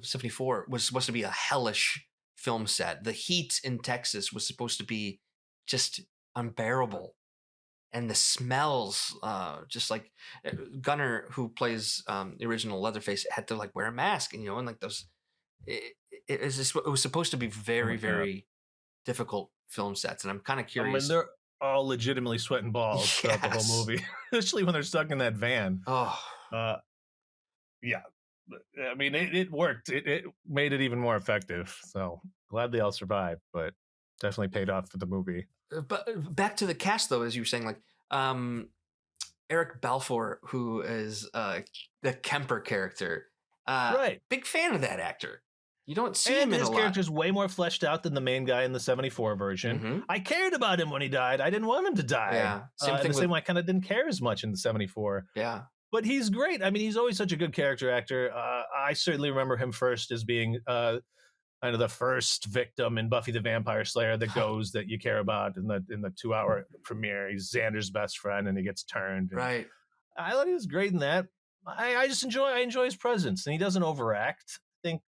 74 was supposed to be a hellish film set. The heat in Texas was supposed to be just unbearable, and the smells, just like Gunnar, who plays the original Leatherface, had to like wear a mask, and and like those. It was supposed to be very very difficult film sets, and I'm kind of curious. I mean, they're all legitimately sweating balls throughout the whole movie, especially when they're stuck in that van. Yeah. I mean, it worked. It made it even more effective. So glad they all survived, but definitely paid off for the movie. But back to the cast, though, as you were saying, like Eric Balfour, who is the Kemper character, right? Big fan of that actor. You don't see him in a lot. His character's way more fleshed out than the main guy in the 74 version. I cared about him when he died. I didn't want him to die. Yeah, same way I kind of didn't care as much in the 74. Yeah. But he's great. I mean, he's always such a good character actor. I certainly remember him first as being kind of the first victim in Buffy the Vampire Slayer, the ghost that you care about in the 2-hour premiere. He's Xander's best friend, and he gets turned. Right. I thought he was great in that. I enjoy his presence, and he doesn't overact. I think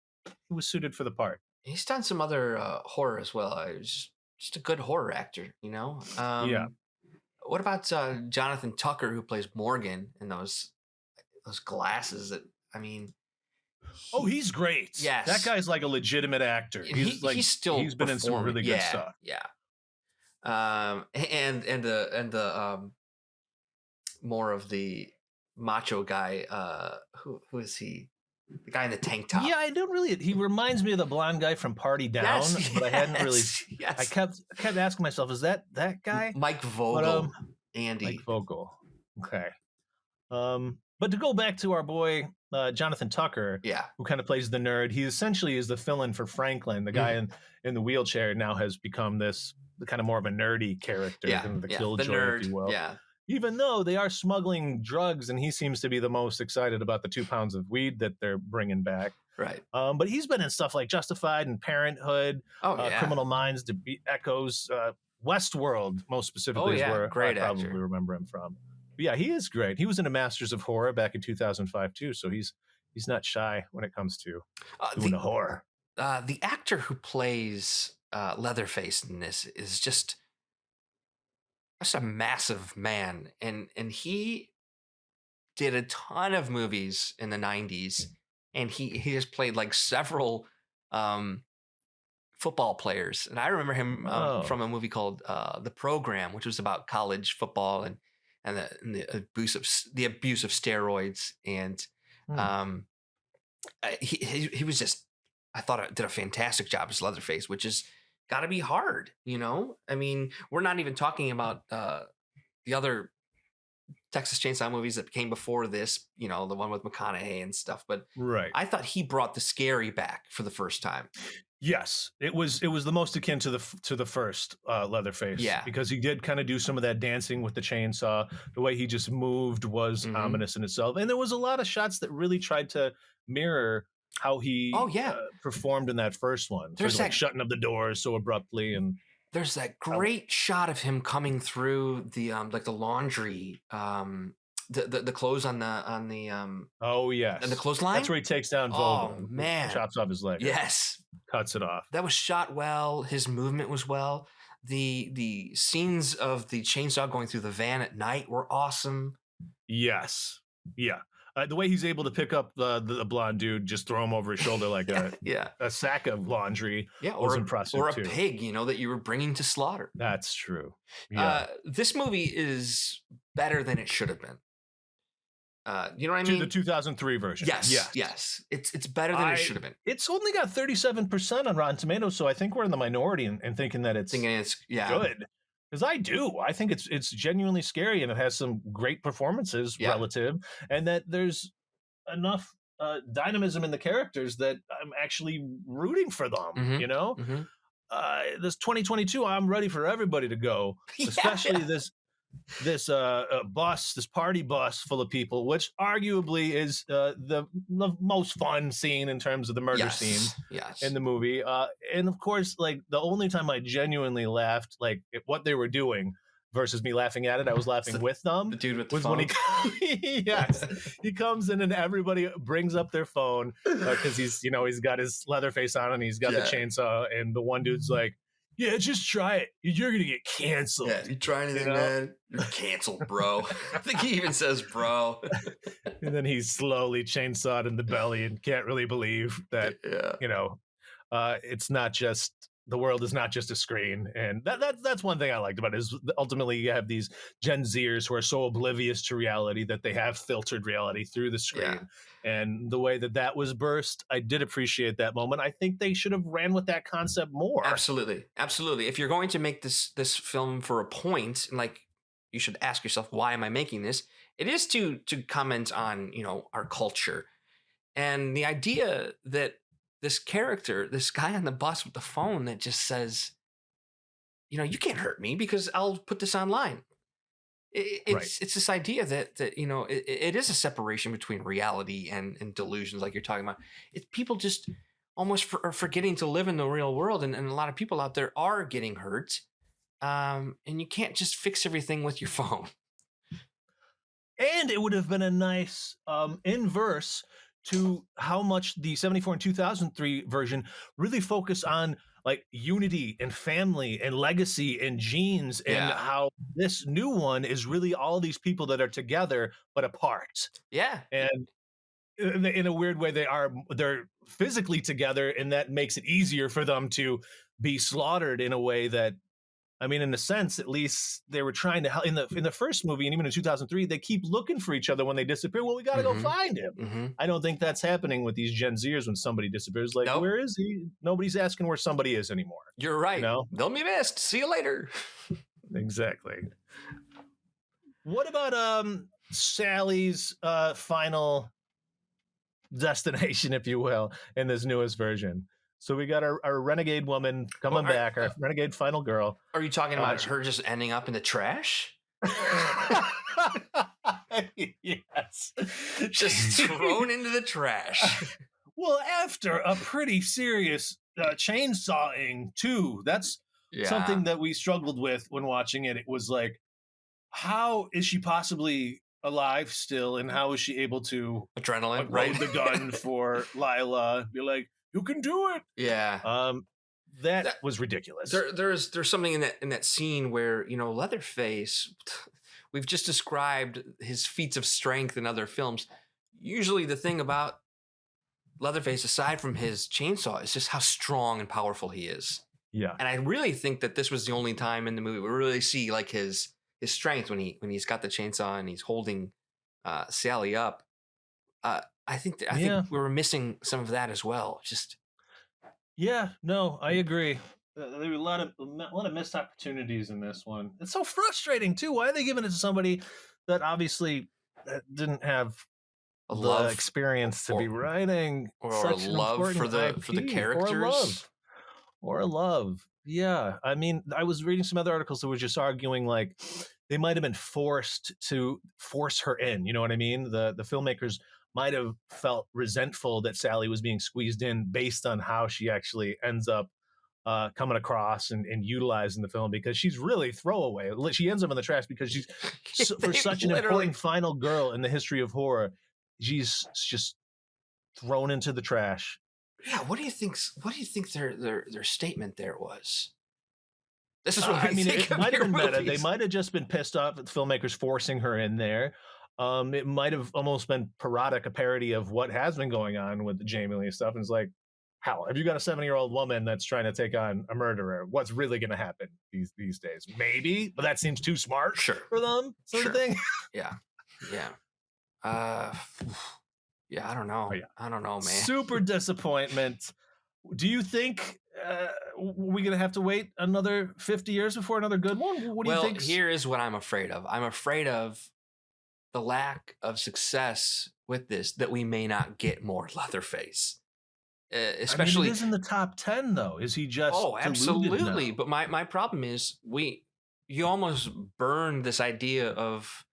he was suited for the part. He's done some other horror as well. He's just a good horror actor, Yeah. What about Jonathan Tucker, who plays Morgan, and those glasses that, I mean... Oh, he's great. Yes. That guy's like a legitimate actor. He's been in some really good stuff. Yeah. And the more of the macho guy, who is he? The guy in the tank top. Yeah, I don't really. He reminds me of the blonde guy from Party Down, but I hadn't really. Yes. I kept asking myself, is that guy? Mike Vogel. Andy. Mike Vogel. Okay. But to go back to our boy Jonathan Tucker, who kind of plays the nerd, he essentially is the fill-in for Franklin. The guy in the wheelchair now has become this kind of more of a nerdy character than the killjoy, if you will. Yeah. Even though they are smuggling drugs, and he seems to be the most excited about the 2 pounds of weed that they're bringing back. Right. But he's been in stuff like Justified and Parenthood, Criminal Minds, Echoes, Westworld, most specifically, is where I probably remember him from. But yeah, he is great. He was in a Masters of Horror back in 2005 too, so he's not shy when it comes to doing the horror. The actor who plays Leatherface in this is just a massive man, and he did a ton of movies in the 90s, and he has played like several football players. And I remember him from a movie called The Program, which was about college football and the abuse of steroids. And he was just, I thought, did a fantastic job as Leatherface, which is got to be hard, I mean, we're not even talking about the other Texas Chainsaw movies that came before this, the one with McConaughey and stuff. But I thought he brought the scary back for the first time. Yes, it was the most akin to the first Leatherface. Yeah, because he did kind of do some of that dancing with the chainsaw. The way he just moved was ominous in itself, and there was a lot of shots that really tried to mirror how he performed in that first one. There's like shutting of the doors so abruptly, and there's that great shot of him coming through the like the laundry, the clothes on the oh yes, and the clothesline. That's where he takes down Vulva. Oh man, chops off his leg. Yes, cuts it off. That was shot well. His movement was well. The scenes of the chainsaw going through the van at night were awesome. Yes, yeah. The way he's able to pick up the blonde dude, just throw him over his shoulder like a sack of laundry, was impressive or a too. pig, that you were bringing to slaughter. That's true. Yeah, this movie is better than it should have been. You know what I mean? The 2003 version. Yes. It's better than it should have been. It's only got 37% on Rotten Tomatoes, so I think we're in the minority in thinking that it's good. Because I think it's genuinely scary, and it has some great performances relative, and that there's enough dynamism in the characters that I'm actually rooting for them. Mm-hmm. This 2022, I'm ready for everybody to go, especially this bus, this party bus full of people, which arguably is the most fun scene in terms of the murder scenes in the movie. And of course, like the only time I genuinely laughed, like at what they were doing versus me laughing at it, I was laughing with them. The dude with the phone. When he comes in and everybody brings up their phone because he's got his leather face on and he's got the chainsaw, and the one dude's like, yeah, just try it. You're gonna get canceled. Yeah, you try anything, man, you're canceled, bro. I think he even says, bro. And then he's slowly chainsawed in the belly and can't really believe that, it's not just, the world is not just a screen. And that's one thing I liked about it, is ultimately you have these Gen Zers who are so oblivious to reality that they have filtered reality through the screen. Yeah. And the way that was burst, I did appreciate that moment. I think they should have ran with that concept more. Absolutely. If you're going to make this film for a point, and like, you should ask yourself, why am I making this? It is to comment on, our culture. And the idea that this character, this guy on the bus with the phone that just says, you can't hurt me because I'll put this online. It's this idea that it is a separation between reality and delusions, like you're talking about. It's people just almost are forgetting to live in the real world, and a lot of people out there are getting hurt, and you can't just fix everything with your phone. And it would have been a nice inverse to how much the 74 and 2003 version really focus on like unity and family and legacy and genes, and how this new one is really all these people that are together but apart. Yeah. And in a weird way, they're physically together, and that makes it easier for them to be slaughtered in a way that, I mean, in a sense, at least they were trying to help. In the first movie, and even in 2003, they keep looking for each other when they disappear. Well, we got to go find him. Mm-hmm. I don't think that's happening with these Gen Zers when somebody disappears. Like, Where is he? Nobody's asking where somebody is anymore. You're right. They'll be missed. See you later. Exactly. What about Sally's final destination, if you will, in this newest version? So we got our renegade woman coming back, our renegade final girl. Are you talking about her just ending up in the trash? Yes. Just thrown into the trash. Well, after a pretty serious chainsawing, too. That's something that we struggled with when watching it. It was like, how is she possibly alive still, and how is she able to adrenaline, load the gun for Lila? Be like, you can do it. Yeah. That was ridiculous. There's something in that scene where, Leatherface, we've just described his feats of strength in other films. Usually the thing about Leatherface, aside from his chainsaw, is just how strong and powerful he is. Yeah. And I really think that this was the only time in the movie we really see like his strength when he's got the chainsaw and he's holding Sally up. I think we were missing some of that as well. I agree. There were a lot of missed opportunities in this one. It's so frustrating too. Why are they giving it to somebody that obviously didn't have the experience to be writing such a love for the characters, or a love? Yeah, I mean, I was reading some other articles that were just arguing like they might have been forced to force her in. You know what I mean? The filmmakers might have felt resentful that Sally was being squeezed in based on how she actually ends up coming across and utilized in the film, because she's really throwaway. She ends up in the trash because she's for such an important final girl in the history of horror, she's just thrown into the trash. Yeah, what do you think their statement there was? This is what it might have been meta. They might have just been pissed off at the filmmakers forcing her in there. It might have almost been parodic, a parody of what has been going on with the Jamie Lee stuff. And it's like, hell, if you got a 70-year-old woman that's trying to take on a murderer, what's really going to happen these days? Maybe, but that seems too smart for them, sort of thing. Yeah. Yeah, I don't know. I don't know, man. Super disappointment. Do you think we're going to have to wait another 50 years before another good one? What do you think? Well, here is what I'm afraid of. I'm afraid of the lack of success with this, that we may not get more Leatherface. Especially, it is in the top 10, though. Is he just? Oh, absolutely. But my problem is you almost burned this idea of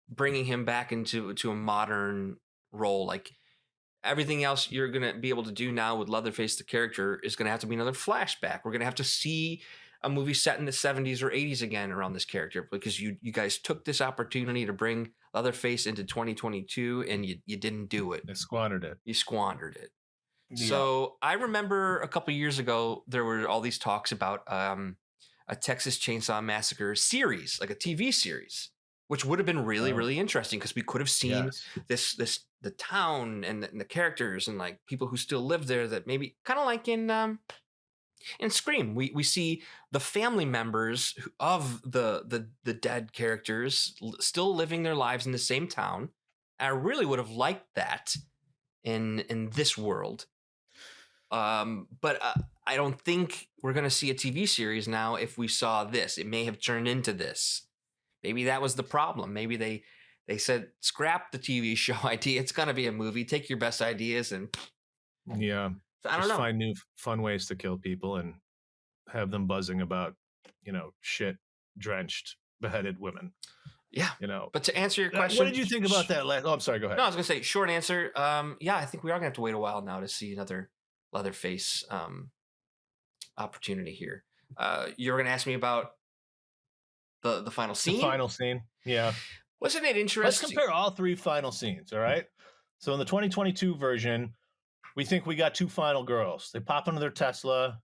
bringing him back into a modern role. Like everything else you're gonna be able to do now with Leatherface, the character, is gonna have to be another flashback. We're gonna have to see a movie set in the 70s or 80s again around this character, because you guys took this opportunity to bring Leatherface into 2022 and you didn't do it. You squandered it. Yeah. So I remember a couple years ago, there were all these talks about a Texas Chainsaw Massacre series, like a TV series, which would have been really, really interesting, because we could have seen the town and the characters and like people who still live there, that maybe kind of like in Scream, we see the family members of the dead characters still living their lives in the same town. I really would have liked that in this world. But I don't think we're going to see a TV series now. If we saw this, it may have turned into this. Maybe that was the problem. Maybe they said, scrap the TV show idea. It's going to be a movie. Take your best ideas and So I don't know. Find new fun ways to kill people and have them buzzing about, shit drenched, beheaded women. Yeah. But to answer your question, what did you think about that? I'm sorry. Go ahead. No, I was going to say, short answer. Yeah, I think we are going to have to wait a while now to see another Leatherface opportunity here. You were going to ask me about the final scene? The final scene. Yeah. Wasn't it interesting? Let's compare all three final scenes. All right. So in the 2022 version, we think we got two final girls. They pop into their Tesla.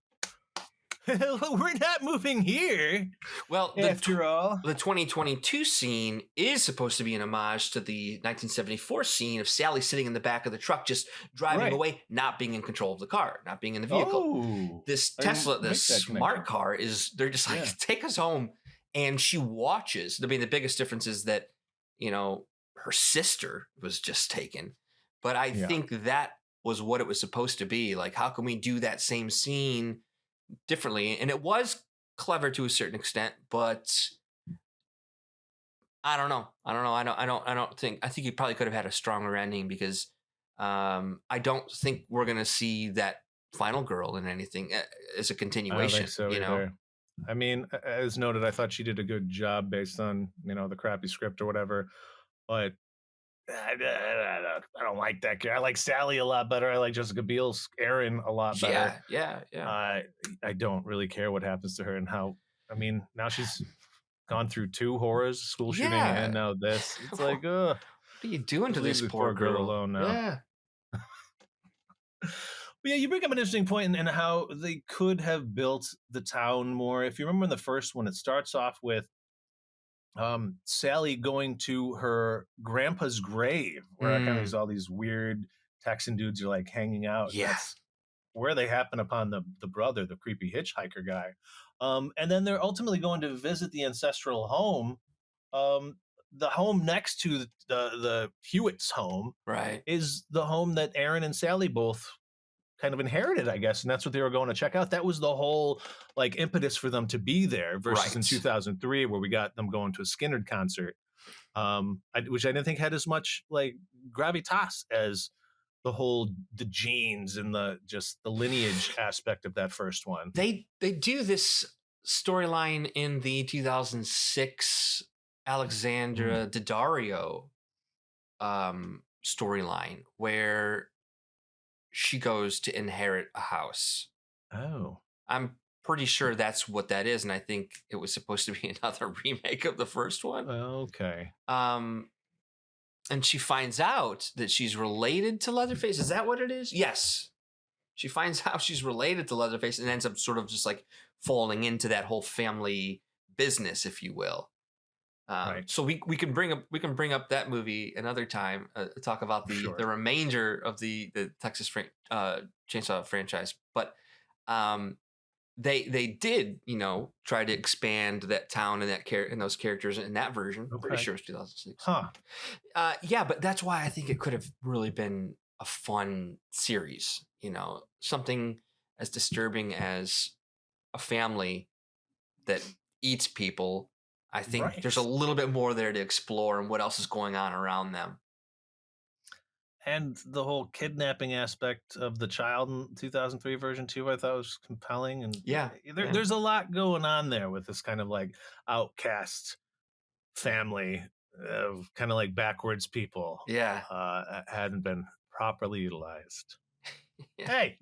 We're not moving here. Well, after all, the 2022 scene is supposed to be an homage to the 1974 scene of Sally sitting in the back of the truck, just driving away, not being in control of the car, not being in the vehicle. This Tesla, this smart car, they're just like, take us home. And she watches. I mean, the biggest difference is that, her sister was just taken. But I think that was what it was supposed to be. Like, how can we do that same scene differently? And it was clever to a certain extent, but I don't know. I think you probably could have had a stronger ending, because I don't think we're going to see that final girl in anything as a continuation. I don't think so either. I mean, as noted, I thought she did a good job based on, the crappy script or whatever, but I don't like that character. I like Sally a lot better. I like Jessica Biel's Erin a lot better. Yeah. I don't really care what happens to her and how. I mean, now she's gone through two horrors, school shooting, and now this. It's like, what are you doing to this poor girl alone now? Yeah. But yeah, you bring up an interesting point in how they could have built the town more. If you remember in the first one, it starts off with Sally going to her grandpa's grave, where kind of there's all these weird Texan dudes are like hanging out. Yeah. That's where they happen upon the brother, the creepy hitchhiker guy. And then they're ultimately going to visit the ancestral home. The home next to the Hewitt's home is the home that Erin and Sally both kind of inherited, I guess, and that's what they were going to check out. That was the whole like impetus for them to be there, versus in 2003 where we got them going to a Skynyrd concert, which I didn't think had as much like gravitas as the genes and the lineage aspect of that first one. They do this storyline in the 2006 Alexandra Daddario storyline, where she goes to inherit a house. Oh. I'm pretty sure that's what that is, and I think it was supposed to be another remake of the first one. Okay. And she finds out that she's related to Leatherface. Is that what it is? Yes. She finds out she's related to Leatherface and ends up sort of just like falling into that whole family business, if you will. Right. So we can bring up that movie another time. Talk about the remainder of the Texas Chainsaw franchise, but they did try to expand that town and and those characters in that version. Okay. Pretty sure it's 2006. Huh. Yeah, but that's why I think it could have really been a fun series. Something as disturbing as a family that eats people. I think there's a little bit more there to explore and what else is going on around them. And the whole kidnapping aspect of the child in 2003 version 2, I thought was compelling. And there's a lot going on there with this kind of like outcast family of kind of like backwards people. Hadn't been properly utilized. Hey,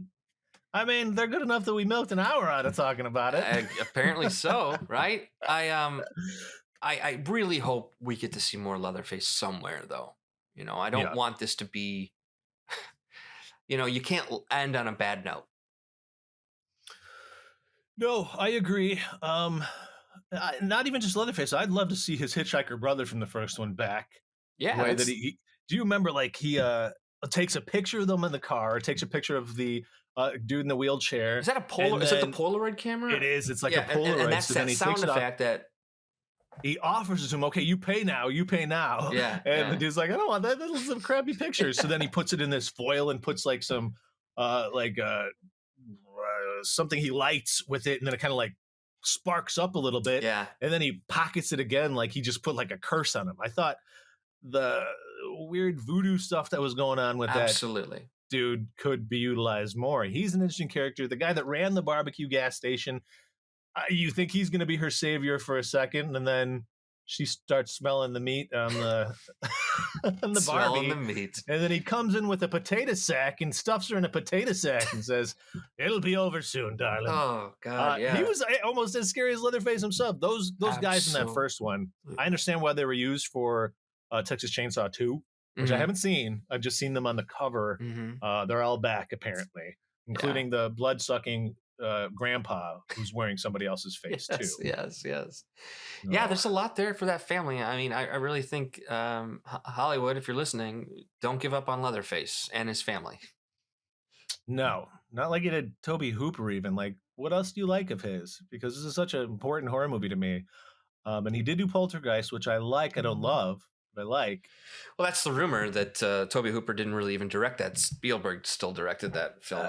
I mean, they're good enough that we milked an hour out of talking about it. Apparently so, right? I really hope we get to see more Leatherface somewhere, though. I don't want this to be, you can't end on a bad note. No, I agree. Not even just Leatherface. I'd love to see his hitchhiker brother from the first one back. Yeah. The way that do you remember, like, he takes a picture of them in the car, takes a picture of the dude in the wheelchair. Is that is it the Polaroid camera? It is. It's like a Polaroid. And that's that sound effect that he offers to him, okay, you pay now. Yeah. And the dude's like, I don't want that. That's some crappy pictures. So then he puts it in this foil and puts like some something he lights with it, and then it kind of like sparks up a little bit. Yeah. And then he pockets it again, like he just put like a curse on him. I thought the weird voodoo stuff that was going on with that dude could be utilized more. He's an interesting character. The guy that ran the barbecue gas station, you think he's going to be her savior for a second, and then she starts smelling the meat on the on the barbie, and then he comes in with a potato sack and stuffs her in a potato sack and says, "It'll be over soon, darling." Oh God, He was almost as scary as Leatherface himself. Those guys in that first one, I understand why they were used for Texas Chainsaw 2, which I haven't seen. I've just seen them on the cover. They're all back apparently, including the blood-sucking grandpa who's wearing somebody else's face too. Yes. Yeah, there's a lot there for that family. I mean, I really think Hollywood, if you're listening, don't give up on Leatherface and his family. No, not like it did Tobe Hooper even. Like, what else do you like of his? Because this is such an important horror movie to me. And he did do Poltergeist, which I like. I don't love, but I like. Well, that's the rumor that Tobe Hooper didn't really even direct that. Spielberg still directed that film.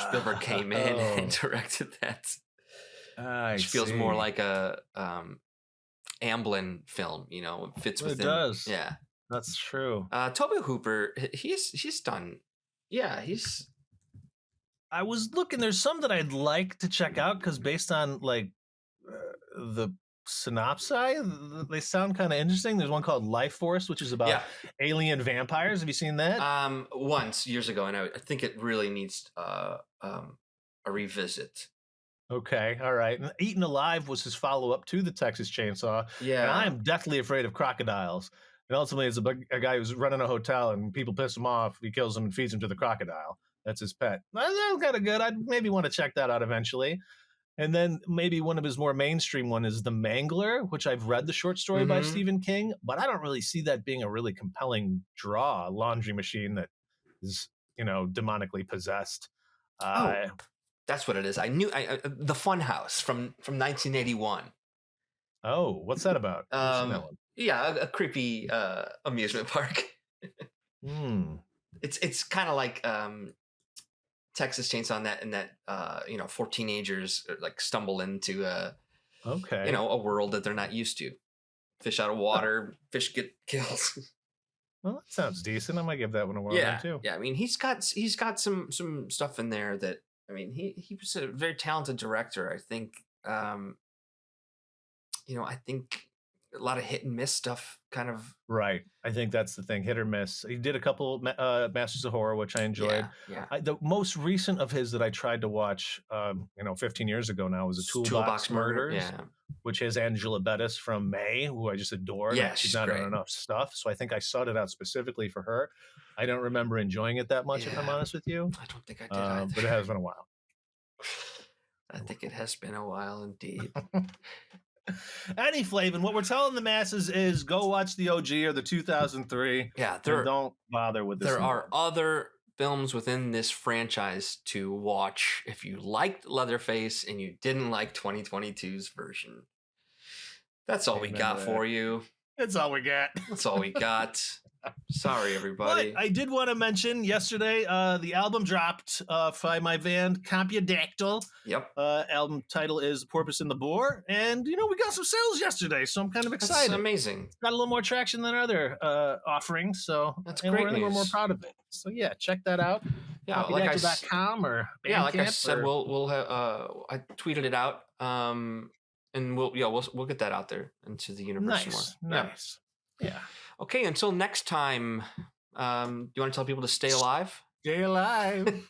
Spielberg came in and directed that. Which feels more like a Amblin film, it fits within. It does. Yeah, that's true. Tobe Hooper, he's done. Yeah, he's. I was looking. There's some that I'd like to check out because based on like the synopsis, they sound kind of interesting. There's one called Life Force, which is about alien vampires. Have you seen that? Once years ago, and I think it really needs a revisit. Okay, all right. And Eaten Alive was his follow-up to the Texas Chainsaw. Yeah, and I am deathly afraid of crocodiles. And ultimately, it's a guy who's running a hotel, and people piss him off. He kills them and feeds them to the crocodile. That's his pet. That's kind of good. I'd maybe want to check that out eventually. And then maybe one of his more mainstream one is The Mangler, which I've read the short story by Stephen King, but I don't really see that being a really compelling draw. A laundry machine that is, demonically possessed. That's what it is. I knew The Funhouse from 1981. Oh, what's that about? Yeah, a creepy amusement park. It's kind of like Texas Chainsaw in that 4 teenagers like stumble into a world that they're not used to. Fish out of water, fish get killed. Well, that sounds decent. I might give that one a whirl too. Yeah, I mean he's got some stuff in there that he was a very talented director. I think I think a lot of hit and miss stuff kind of. Right. I think that's the thing, hit or miss. He did a couple Masters of Horror, which I enjoyed. Yeah. The most recent of his that I tried to watch 15 years ago now was a Toolbox Murders, which has Angela Bettis from May, who I just adore. Yeah, she's not on enough stuff, so I think I sought it out specifically for her. I don't remember enjoying it that much, if I'm honest with you. I don't think I did either. But it has been a while. I think it has been a while indeed. Any Flavin, what we're telling the masses is go watch the OG or the 2003. Yeah, don't bother with this. There are other films within this franchise to watch if you liked Leatherface and you didn't like 2022's version. That's all we got for you. That's all we got. That's all we got. Sorry, everybody. But I did want to mention yesterday, the album dropped by my band Compudactyl. Yep. Album title is Porpoise in the Boar. And, we got some sales yesterday, so I'm kind of excited. That's amazing. It's got a little more traction than our other offerings, so that's great. We're more proud of it. So, yeah, check that out. Yeah, like Compudactyl.com or Bandcamp. Yeah, like I said, we'll have, I tweeted it out. And we'll get that out there into the universe more. Nice. Yeah. Okay, until next time, do you want to tell people to stay alive? Stay alive.